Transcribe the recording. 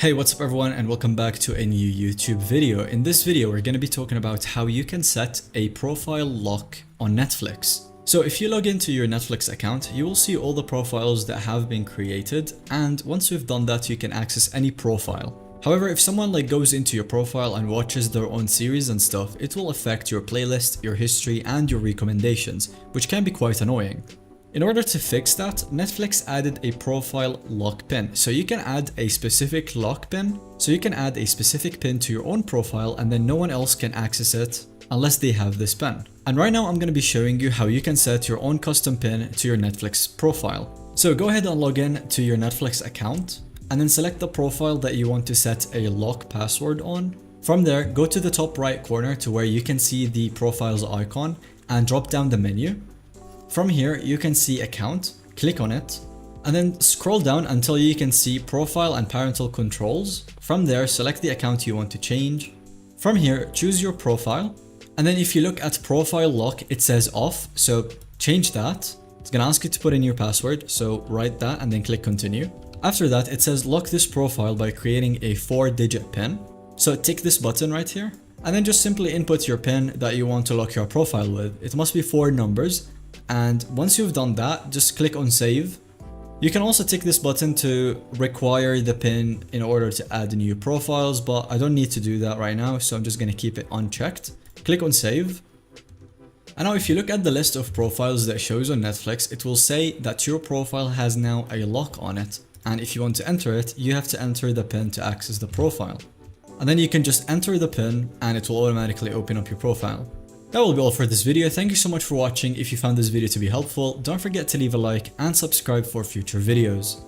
Hey, what's up everyone, and welcome back to a new YouTube video. In this video, we're going to be talking about how you can set a profile lock on Netflix. So if you log into your Netflix account, you will see all the profiles that have been created, and once you've done that, you can access any profile. However, if someone goes into your profile and watches their own series and stuff, it will affect your playlist, your history, and your recommendations, which can be quite annoying. In order to fix that, Netflix added a profile lock pin. So you can add a specific lock pin. So you can add a specific pin to your own profile and then no one else can access it unless they have this pin. And right now I'm going to be showing you how you can set your own custom pin to your Netflix profile. So go ahead and log in to your Netflix account and then select the profile that you want to set a lock password on. From there, go to the top right corner to where you can see the profiles icon and drop down the menu. From here, you can see account, click on it, and then scroll down until you can see profile and parental controls. From there, select the account you want to change. From here, choose your profile. And then if you look at profile lock, it says off. So change that. It's gonna ask you to put in your password. So write that and then click continue. After that, it says lock this profile by creating a 4-digit PIN. So tick this button right here, and then just simply input your PIN that you want to lock your profile with. It must be 4 numbers. And once you've done that, just click on save. You can also tick this button to require the PIN in order to add new profiles, but I don't need to do that right now, so I'm just going to keep it unchecked. Click on save. And now if you look at the list of profiles that shows on Netflix, it will say that your profile has now a lock on it. And if you want to enter it, you have to enter the PIN to access the profile. And then you can just enter the PIN and it will automatically open up your profile. That will be all for this video. Thank you so much for watching. If you found this video to be helpful, don't forget to leave a like and subscribe for future videos.